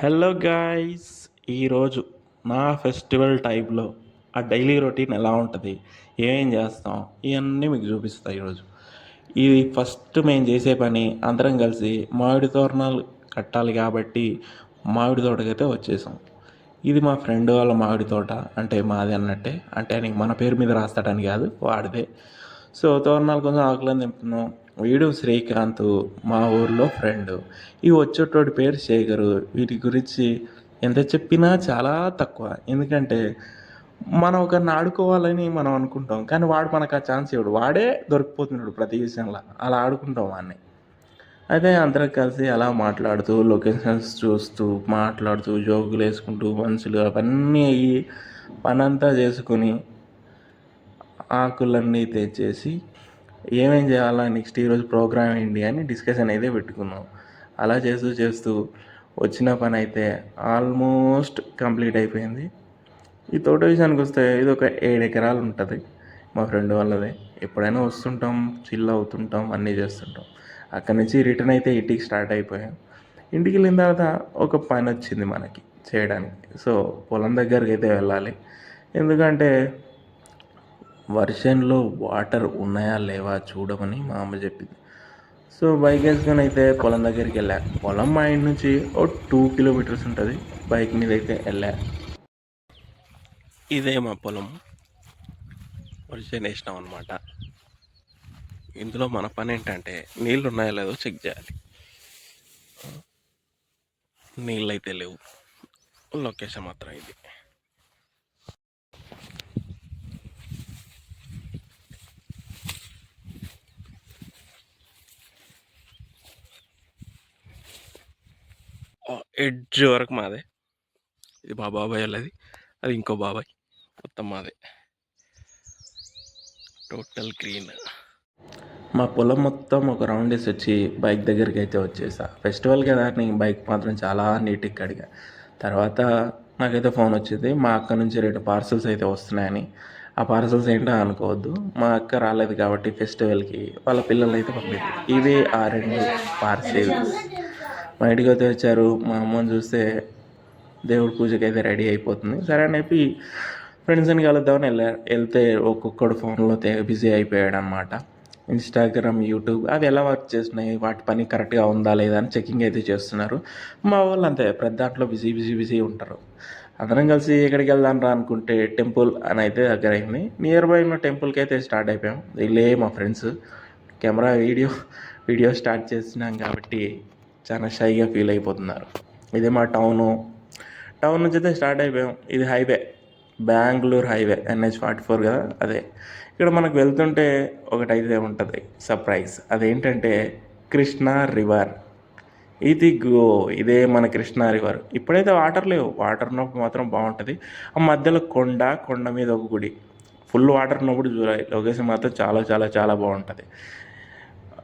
Hello guys. ఈరోజు నా festival టైప్లో ఆ డైలీ రొటీన్ ఎలా ఉంటుంది, ఏమేం చేస్తాం, ఇవన్నీ మీకు చూపిస్తా ఈరోజు. ఇది ఫస్ట్ మేము చేసే పని, అందరం కలిసి మామిడి తోరణాలు కట్టాలి కాబట్టి మామిడి తోటకైతే వచ్చేసాం. ఇది మా ఫ్రెండ్ వాళ్ళ మామిడి తోట, అంటే మాది అన్నట్టే, అంటే నీకు మన పేరు మీద రాస్తాడని కాదు, వాడిదే. సో తోరణాలు కొంచెం ఆకులని దింపుతున్నాం. వీడు శ్రీకాంత్, మా ఊర్లో ఫ్రెండ్. ఈ వచ్చేటోడి పేరు శేఖరు. వీటి గురించి ఎంత చెప్పినా చాలా తక్కువ. ఎందుకంటే మనం ఒకరిని ఆడుకోవాలని మనం అనుకుంటాం, కానీ వాడు మనకు ఆ ఛాన్స్ ఇవ్వడు. వాడే దొరికిపోతున్నాడు ప్రతి విషయంలో. అలా ఆడుకుంటాం వాడిని. అయితే అందరం కలిసి అలా మాట్లాడుతూ, లొకేషన్స్ చూస్తూ, మాట్లాడుతూ, జోకులు వేసుకుంటూ, మనుషులు అవన్నీ అయ్యి పనంతా చేసుకుని ఆకులన్నీ తెచ్చేసి ఏమేం చేయాలా, నెక్స్ట్ ఈరోజు ప్రోగ్రామ్ ఏంటి అని డిస్కషన్ అయితే పెట్టుకున్నాం. అలా చేస్తూ చేస్తూ వచ్చిన పని అయితే ఆల్మోస్ట్ కంప్లీట్ అయిపోయింది. ఈ తోట విషయానికి వస్తే ఇది ఒక 7 ఎకరాలు ఉంటుంది మా ఫ్రెండ్ వాళ్ళది. ఎప్పుడైనా వస్తుంటాం, చిల్ అవుతుంటాం, అన్నీ చేస్తుంటాం. అక్కడి నుంచి రిటర్న్ అయితే ఇంటికి స్టార్ట్ అయిపోయాం. ఇంటికి వెళ్ళిన తర్వాత ఒక పని వచ్చింది మనకి చేయడానికి. సో పొలం దగ్గరికి అయితే వెళ్ళాలి. ఎందుకంటే వర్షంలో వాటర్ ఉన్నాయా లేవా చూడమని మా అమ్మ చెప్పింది. సో బైక్ వేసుకొని అయితే పొలం దగ్గరికి వెళ్ళా. పొలం మా ఇంటి నుంచి ఓ 2 కిలోమీటర్స్ ఉంటుంది. బైక్ మీద అయితే వెళ్ళా. ఇదే మా పొలం. వర్షం వేసినాం అనమాట. ఇందులో మన పని ఏంటంటే నీళ్ళు ఉన్నాయో లేదో చెక్ చేయాలి. నీళ్ళు అయితే లేవు. లొకేషన్ మాత్రం ఇది. ఎడ్జ్ వరకు మాదే. ఇది మా బాబాయ్ వాళ్ళది, అది ఇంకో బాబాయ్. మొత్తం మాదే. Total green. మా పొలం మొత్తం ఒక రౌండ్ వేసి వచ్చి బైక్ దగ్గరికి అయితే వచ్చేసా. ఫెస్టివల్ కదా అని బైక్ మాత్రం చాలా నీట్గా కడిగా. తర్వాత నాకైతే ఫోన్ వచ్చింది, మా అక్క నుంచి 2 పార్సల్స్ అయితే వస్తున్నాయని. ఆ పార్సల్స్ ఏంటో అనుకోవద్దు, మా అక్క రాలేదు కాబట్టి ఫెస్టివల్కి వాళ్ళ పిల్లలు అయితే పంపింది. ఇవి ఆ 2 పార్సెల్స్ మా ఇంటికి అయితే వచ్చారు. మా అమ్మని చూస్తే దేవుడి పూజకి అయితే రెడీ అయిపోతుంది. సరే అని చెప్పి ఫ్రెండ్స్ని కలుద్దామని వెళ్తే ఒక్కొక్కడు ఫోన్లో బిజీ అయిపోయాడు అనమాట. ఇన్స్టాగ్రామ్, యూట్యూబ్ అవి ఎలా వర్క్ చేస్తున్నాయి, వాటి పని కరెక్ట్గా ఉందా లేదా అని చెకింగ్ అయితే చేస్తున్నారు. మా వాళ్ళు అంతే, ప్రతి దాంట్లో బిజీ బిజీ బిజీ ఉంటారు. అందరం కలిసి ఎక్కడికి వెళ్దాం రా అనుకుంటే టెంపుల్ అని అయితే దగ్గర అయింది. నియర్ బై ఉన్న టెంపుల్కి అయితే స్టార్ట్ అయిపోయాం. వీళ్ళే మా ఫ్రెండ్స్. కెమెరా వీడియో స్టార్ట్ చేస్తున్నాం కాబట్టి చాలా షైగా ఫీల్ అయిపోతున్నారు. ఇదే మా టౌన్ నుంచి అయితే స్టార్ట్ అయిపోయాం. ఇది హైవే, బెంగళూరు హైవే, NH-44 కదా అదే. ఇక్కడ మనకు వెళ్తుంటే ఒకటైతే ఉంటుంది సర్ప్రైజ్. అదేంటంటే కృష్ణా రివర్. ఇదే మన కృష్ణా రివర్. ఇప్పుడైతే వాటర్ లేవు, వాటర్ ఉన్నప్పుడు మాత్రం బాగుంటుంది. ఆ మధ్యలో కొండ మీద ఒక గుడి. ఫుల్ వాటర్ ఉన్నప్పుడు చూడాలి, లొకేషన్ మాత్రం చాలా చాలా చాలా బాగుంటుంది.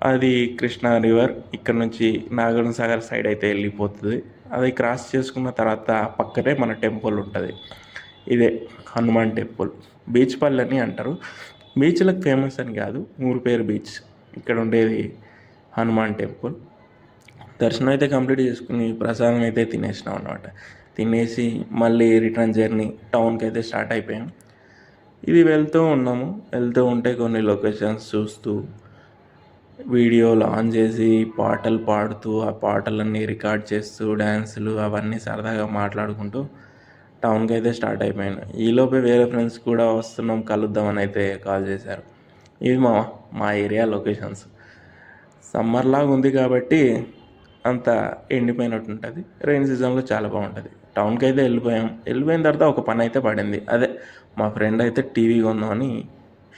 అది కృష్ణా రివర్. ఇక్కడ నుంచి నాగార్జున సాగర్ సైడ్ అయితే వెళ్ళిపోతుంది. అది క్రాస్ చేసుకున్న తర్వాత పక్కనే మన టెంపుల్ ఉంటుంది. ఇదే హనుమాన్ టెంపుల్. బీచ్ పల్లి అని అంటారు. బీచ్లకు ఫేమస్ అని కాదు, ఊరి పేరు బీచ్. ఇక్కడ ఉండేది హనుమాన్ టెంపుల్. దర్శనం అయితే కంప్లీట్ చేసుకుని ప్రసాదం అయితే తినేసినాం అనమాట. తినేసి మళ్ళీ రిటర్న్ జర్నీ టౌన్కి అయితే స్టార్ట్ అయిపోయాం. ఇది వెళ్తూ ఉంటే కొన్ని లొకేషన్స్ చూస్తూ, వీడియోలు ఆన్ చేసి పాటలు పాడుతూ, ఆ పాటలన్నీ రికార్డ్ చేస్తూ, డ్యాన్సులు అవన్నీ సరదాగా మాట్లాడుకుంటూ టౌన్కి అయితే స్టార్ట్ అయిపోయాను. ఈలోపే వేరే ఫ్రెండ్స్ కూడా వస్తున్నాం కలుద్దామని అయితే కాల్ చేశారు. ఇవి మా ఏరియా లొకేషన్స్. సమ్మర్లాగా ఉంది కాబట్టి అంత ఎండిపోయినట్టు ఉంటుంది. రైన్ సీజన్లో చాలా బాగుంటుంది. టౌన్కి అయితే వెళ్ళిపోయిన తర్వాత ఒక పని అయితే పడింది. అదే మా ఫ్రెండ్ అయితే టీవీ కొందామని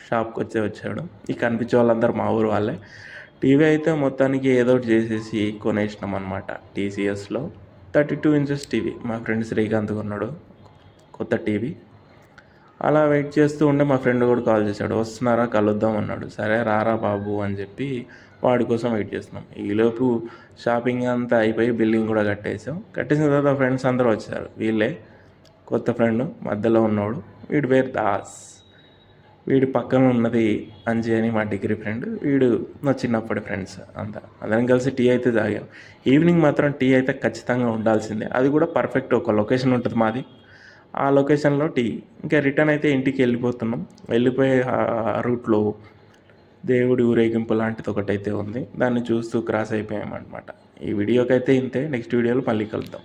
షాప్కి వచ్చాడు. ఈ కనిపించే వాళ్ళందరూ మా ఊరు వాళ్ళే. టీవీ అయితే మొత్తానికి ఏదో ఒకటి చేసేసి కొనేసినాం అనమాట. TCSలో 32 ఇంచెస్ టీవీ మా ఫ్రెండ్ శ్రీకాంత్ కొన్నాడు, కొత్త టీవీ. అలా వెయిట్ చేస్తూ ఉంటే మా ఫ్రెండ్ కూడా కాల్ చేశాడు, వస్తున్నారా కలుద్దాం అన్నాడు. సరే రారా బాబు అని చెప్పి వాడి కోసం వెయిట్ చేస్తున్నాం. ఈలోపు షాపింగ్ అంతా అయిపోయి బిల్లింగ్ కూడా కట్టేసిన తర్వాత ఫ్రెండ్స్ అందరూ వచ్చారు. వీళ్ళే కొత్త ఫ్రెండ్ మధ్యలో ఉన్నవాడు, వీడి పేరు దాస్. వీడి పక్కన ఉన్నది అంజి అని మా డిగ్రీ ఫ్రెండ్, వీడు నా చిన్నప్పటి ఫ్రెండ్స్ అంతా. అందరం కలిసి టీ అయితే తాగాం. ఈవినింగ్ మాత్రం టీ అయితే ఖచ్చితంగా ఉండాల్సిందే. అది కూడా పర్ఫెక్ట్ ఒక లొకేషన్ ఉంటుంది మాది, ఆ లొకేషన్లో టీ. ఇంకా రిటర్న్ అయితే ఇంటికి వెళ్ళిపోతున్నాం. వెళ్ళిపోయే ఆ రూట్లో దేవుడి ఊరేగింపు లాంటిది ఒకటైతే ఉంది, దాన్ని చూస్తూ క్రాస్ అయిపోయామన్నమాట. ఈ వీడియోకైతే ఇంతే. నెక్స్ట్ వీడియోలో మళ్ళీ కలుద్దాం.